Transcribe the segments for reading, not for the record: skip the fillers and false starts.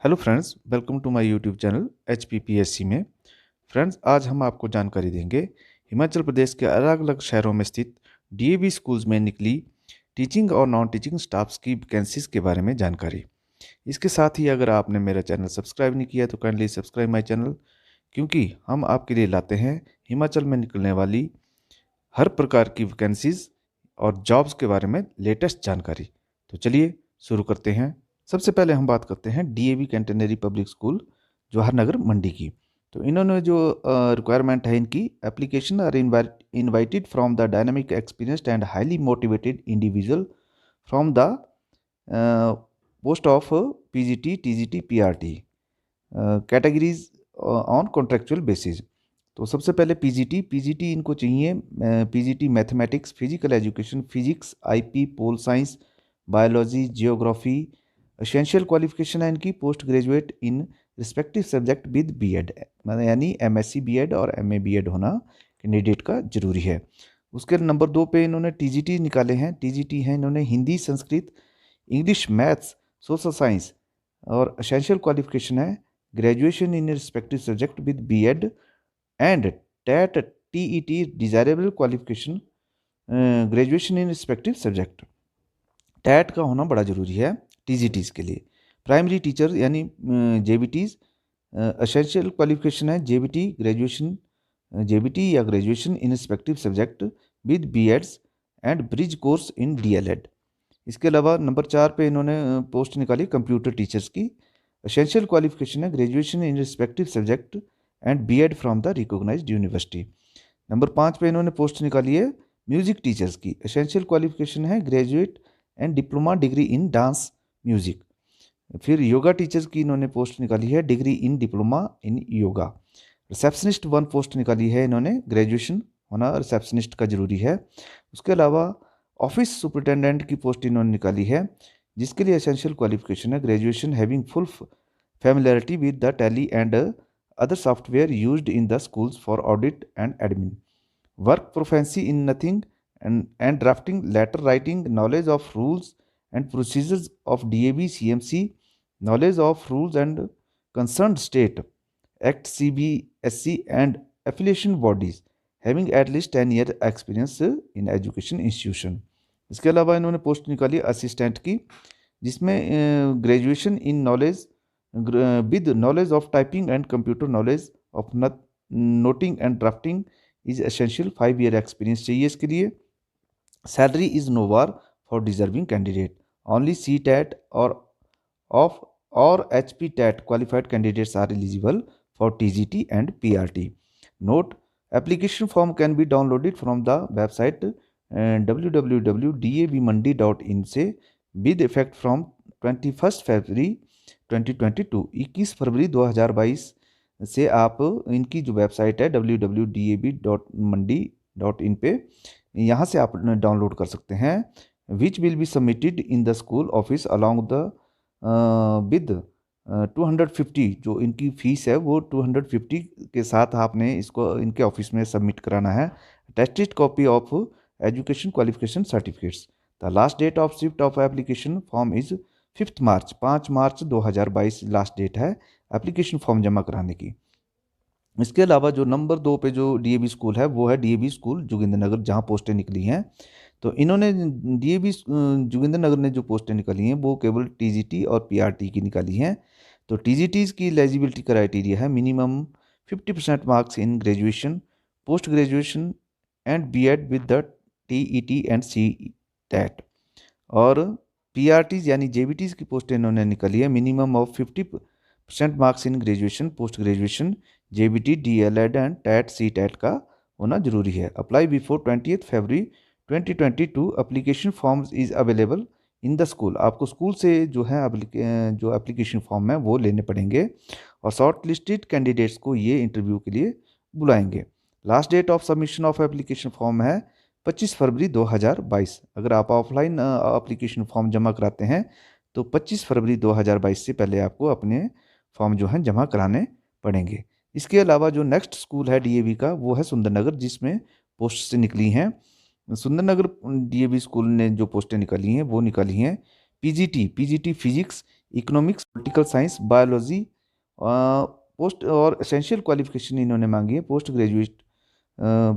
Hello friends, welcome to my YouTube channel HPPSC में। Friends, आज हम आपको जानकारी देंगे हिमाचल प्रदेश के अलग अलग शहरों में स्थित DAV स्कूल्स में निकली टीचिंग और नॉन टीचिंग स्टाफ्स की वैकेंसीज के बारे में जानकारी। इसके साथ ही अगर आपने मेरा चैनल सब्सक्राइब नहीं किया तो काइंडली सब्सक्राइब माय चैनल, क्योंकि हम आपके लिए लाते हैं हिमाचल में निकलने वाली हर प्रकार की वैकेंसीज और जॉब्स के बारे में लेटेस्ट जानकारी। तो चलिए शुरू करते हैं। सबसे पहले हम बात करते हैं DAV centenary public school Jawahar Nagar Mandi की। तो इन्होंने जो रिक्वायरमेंट है, इनकी application are invited from the dynamic experienced and highly motivated individual from the post of PGT TGT PRT categories on contractual basis. तो सबसे पहले PGT इनको चाहिए। PGT mathematics, physical education, physics, IP, pol science, biology, geography. Essential qualification है इनकी post graduate in respective subject with BEd, मतलब यानी MSc BEd और MA BEd होना कैंडिडेट का जरूरी है। उसके नंबर 2 पे इन्होंने TGT निकाले हैं। TGT है इन्होंने Hindi, Sanskrit, English, maths, social science. और एसेंशियल क्वालिफिकेशन है graduation in respective subject with BEd and TET desirable qualification graduation in respective subject. TET का होना बड़ा ज़रूरी है TGTs के लिए। प्राइमरी टीचर यानी JBTs। एसेंशियल क्वालिफिकेशन है JBT ग्रेजुएशन, JBT या graduation in respective subject with BEds and bridge course in DLEd। इसके अलावा नंबर 4 पे इन्होंने पोस्ट निकाली कंप्यूटर टीचर्स की। एसेंशियल क्वालिफिकेशन है graduation in respective subject and BEd from the recognised university. Number 5 पे इन्होंने पोस्ट निकाली है म्यूजिक टीचर्स की। एसेंशियल क्वालिफिकेशन है graduate and diploma degree in dance music. फिर योगा टीचर्स की इन्होंने पोस्ट निकाली है degree in diploma in yoga. Receptionist 1 post निकाली है इन्होंने, ग्रेजुएशन होना रिसेप्शनिस्ट का जरूरी है। उसके अलावा ऑफिस सुपरिटेंडेंट की पोस्ट इन्होंने निकाली है, जिसके लिए एसेंशियल क्वालिफिकेशन है graduation having full familiarity with the tally and other software used in the schools for audit and admin. Work proficiency in nothing and drafting, letter writing, knowledge of rules and procedures of DAB CMC, knowledge of rules and concerned state act CBSC and affiliation bodies having at least 10 year experience in education institution। इसके अलावा इन्होंने post निकाली assistant की, जिसमें graduation in knowledge with knowledge of typing and computer knowledge of noting and drafting is essential. 5 year experience चाहिए इसके लिए। Salary is no war for deserving candidate. Only CTET or HP-TET qualified candidates are eligible for TGT and PRT. Note: application form can be downloaded from the website www.dabmandi.in से with effect from 21st February 2022। 21 फरवरी 2022 से आप इनकी जो website है www.dabmandi.in पे यहाँ से आप डाउनलोड कर सकते हैं। Which will be submitted in the school office along the with 250। जो इनकी फ़ीस है वो 250 के साथ आपने इसको इनके ऑफिस में सबमिट कराना है। Attested copy of education qualification certificates. The last date of shift of application form is 5 March. 5 March 2022 last date है एप्लीकेशन फॉर्म जमा कराने की। इसके अलावा जो नंबर 2 पे जो DAV स्कूल है वो है DAV स्कूल जोगिंद्रनगर, जहाँ पोस्टें निकली हैं। तो इन्होंने DAV जोगिंद्रनगर ने जो पोस्टें निकाली हैं वो केवल TGT और PRT की निकाली हैं। तो TGTs की एलिजिबिलिटी क्राइटेरिया है minimum 50% marks in graduation, post graduation and BEd with the TET and CTET। और PRTs यानी JBTs की पोस्टें इन्होंने निकाली है minimum of 50% marks in graduation, post graduation, JBT, DLED and TET CTET का होना जरूरी है। Apply before 20 February 2022। Application forms is available in the school. आपको स्कूल से जो है जो एप्लीकेशन फॉर्म है वो लेने पड़ेंगे, और शॉर्ट लिस्टेड कैंडिडेट्स को ये इंटरव्यू के लिए बुलाएंगे। Last date of submission of application form है 25 फरवरी 2022। अगर आप ऑफलाइन एप्लीकेशन फॉर्म जमा कराते हैं तो 25 फरवरी 2022 से पहले आपको अपने फॉर्म जो हैं जमा कराने पड़ेंगे। इसके अलावा जो नेक्स्ट स्कूल है DAV का वो है सुंदरनगर, जिसमें पोस्ट से निकली हैं। सुंदरनगर DAV स्कूल ने जो पोस्टें निकाली हैं वो निकाली हैं PGT physics, economics, political science, biology, post और एसेंशियल क्वालिफिकेशन इन्होंने मांगी है पोस्ट ग्रेजुएट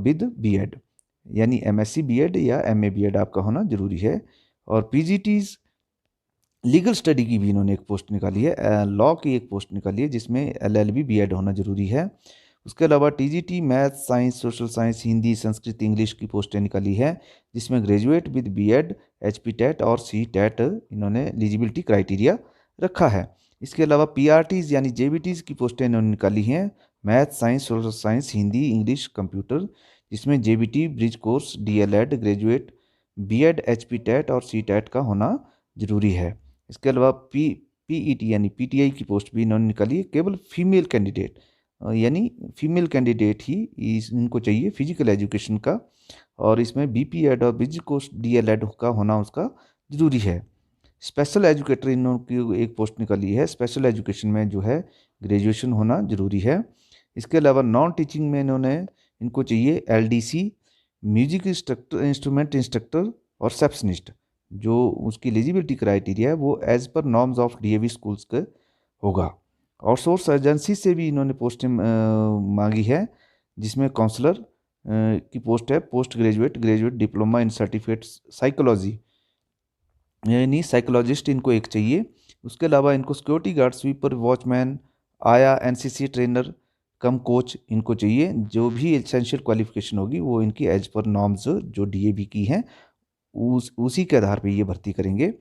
विद बीएड, यानी एमएससी बीएड या एमए बीएड आपका होना जरूरी है। और पीजीटीज लीगल स्टडी की भी इन्होंने एक पोस्ट निकाली है, लॉ की एक पोस्ट निकाली है जिसमें एलएलबी बीएड होना जरूरी है। उसके अलावा TGT math, science, social science, Hindi, Sanskrit, English की पोस्टें निकाली है जिसमें graduate with BEd, HP TET और सी टेट इन्होंने एलिजिबिलिटी क्राइटेरिया रखा है। इसके अलावा पीआरटीज यानी जेबीटीज की पोस्टें इन्होंने निकाली हैं math, science, social science, Hindi, English, computer, जिसमें JBT bridge course, DElEd, graduate, BEd, HP TET और सी टेट का होना जरूरी है। इसके अलावा पीईटी यानी पीटीआई की पोस्ट भी इन्होंने निकाली है केवल फीमेल कैंडिडेट, यानी फीमेल कैंडिडेट ही इनको चाहिए फिजिकल एजुकेशन का, और इसमें बीपीएड और ब्रिज कोर्स डीएलएड का होना उसका जरूरी है। स्पेशल एजुकेटर इन्होंने एक पोस्ट निकाली है, स्पेशल एजुकेशन में जो है ग्रेजुएशन होना जरूरी है। इसके अलावा नॉन टीचिंग में इनको चाहिए एलडीसी, म्यूजिक इंस्ट्रूमेंट इंस्ट्रक्टर और सेप्सनिस्ट, जो उसकी एलिजिबिलिटी क्राइटेरिया है वो as per norms of DAV schools का होगा। आउटसोर्स एजेंसी से भी इन्होंने पोस्टें मांगी है जिसमें काउंसलर की पोस्ट है post graduate, graduate diploma in certificate psychology, यानी साइकोलॉजिस्ट इनको एक चाहिए। उसके अलावा इनको सिक्योरिटी गार्ड, स्वीपर, वॉचमैन, आया, एनसीसी ट्रेनर कम कोच इनको चाहिए। जो भी एसेंशियल क्वालिफिकेशन होगी वो इनकी एज पर नॉर्म्स जो डीएवी की हैं उसी के आधार पे ये भर्ती करेंगे।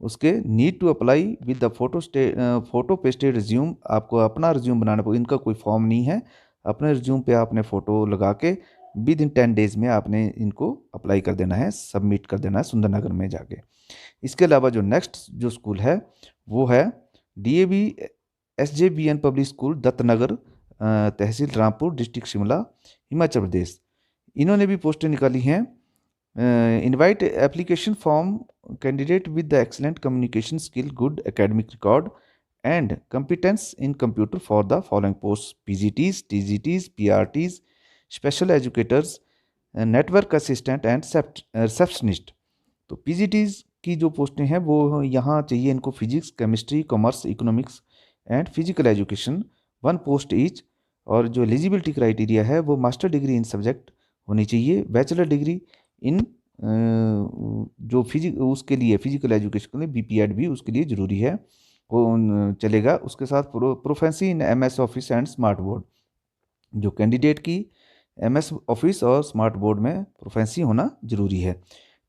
उसके need to apply with the photo pasted resume, आपको अपना रिज्यूम बनाना पड़ेगा, इनका कोई फॉर्म नहीं है, अपने रिज्यूम पे आपने फ़ोटो लगा के विद इन 10 डेज़ में आपने इनको अप्लाई कर देना है, सबमिट कर देना है सुंदरनगर में जाके। इसके अलावा जो नेक्स्ट जो स्कूल है वो है डीएवी एसजेबीएन पब्लिक स्कूल, दत्तनगर, तहसील रामपुर, डिस्ट्रिक्ट शिमला, हिमाचल प्रदेश। इन्होंने भी पोस्टें निकाली हैं। Invite application form candidate with the excellent communication skill, good academic record and competence in computer for the following post: PGTs, TGTs, PRTs, special educators, network assistant and receptionist. तो PGTs की जो पोस्टें हैं वो यहाँ चाहिए इनको physics, chemistry, commerce, economics and physical education, 1 post each. और जो एलिजिबिलिटी क्राइटेरिया है वो मास्टर डिग्री इन सब्जेक्ट होनी चाहिए, बैचलर डिग्री इन जो उसके लिए फिजिकल एजुकेशन के लिए बीपीएड भी उसके लिए ज़रूरी है, वो चलेगा। उसके साथ proficiency in MS office and smart board, जो कैंडिडेट की एमएस ऑफिस और स्मार्ट बोर्ड में प्रोफेंसी होना जरूरी है।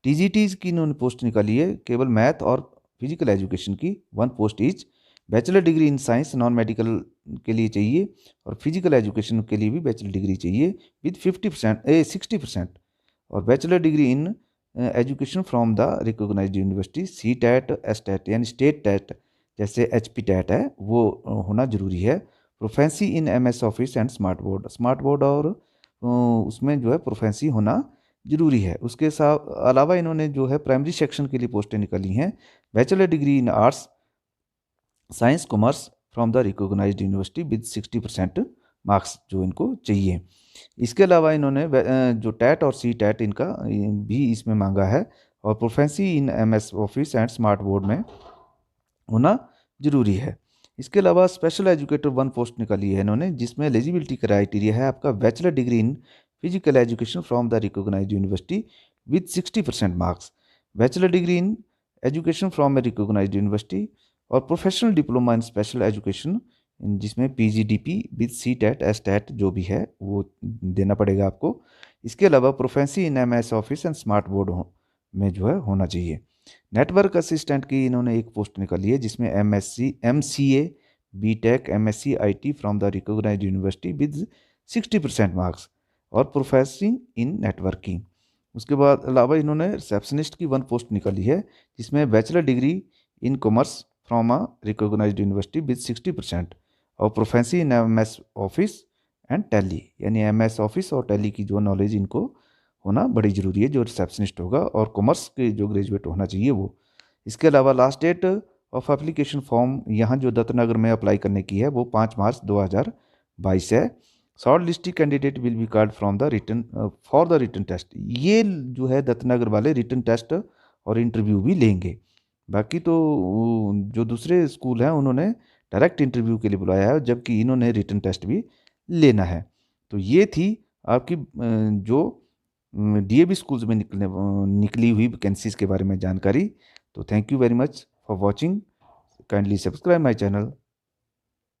टीजीटीज की इन्होंने पोस्ट निकाली है केवल मैथ और फिजिकल एजुकेशन की, 1 post each. Bachelor degree in science non medical के लिए चाहिए और फिजिकल एजुकेशन के लिए भी बैचलर डिग्री चाहिए विद 60%, और bachelor degree in education from the recognised university, C TET, S TET यानी स्टेट टैट जैसे एचपी टैट है वो होना जरूरी है। Proficiency in MS office and smart board और उसमें जो है प्रोफेंसी होना जरूरी है। उसके साथ अलावा इन्होंने जो है प्राइमरी सेक्शन के लिए पोस्टें निकाली हैं, bachelor degree in arts, science, commerce from the recognised university with 60% marks जो इनको चाहिए। इसके अलावा इन्होंने जो टैट और सी टैट इनका भी इसमें मांगा है, और proficiency in MS office and smart board में होना जरूरी है। इसके अलावा स्पेशल एजुकेटर 1 पोस्ट निकाली है इन्होंने जिसमें एलिजिबिलिटी क्राइटेरिया है आपका bachelor degree in physical education from the recognised university with 60% marks, bachelor degree in education from a recognised university, और professional diploma in special education जिसमें PGDP with C TET, S TET जो भी है वो देना पड़ेगा आपको। इसके अलावा proficiency in MS office and smart board में जो है होना चाहिए। नेटवर्क असिस्टेंट की इन्होंने एक पोस्ट निकाली है जिसमें MCA, BTech, MSc IT from the recognised university with 60% marks, और प्रोफेसिंग इन नेटवर्किंग। उसके बाद अलावा इन्होंने रिसेप्शनिस्ट की 1 पोस्ट निकाली है जिसमें bachelor degree in commerce from a recognised university with 60%, और proficiency in MS office and Tally, यानी एमएस ऑफिस और टैली की जो नॉलेज इनको होना बड़ी ज़रूरी है जो रिसेप्शनिस्ट होगा, और कॉमर्स के जो ग्रेजुएट होना चाहिए वो। इसके अलावा last date of application form यहाँ जो दत्तनगर में अप्लाई करने की है वो 5 मार्च 2022 है। Short listed candidate will be called from the written for the written test, ये जो है दत्तनगर वाले रिटन टेस्ट और इंटरव्यू भी लेंगे। बाकी तो जो दूसरे स्कूल हैं उन्होंने डायरेक्ट इंटरव्यू के लिए बुलाया है, जबकि इन्होंने रिटन टेस्ट भी लेना है। तो ये थी आपकी जो डीएवी स्कूल्स में निकली हुई वैकेंसीज के बारे में जानकारी। तो thank you very much for watching, kindly subscribe my channel.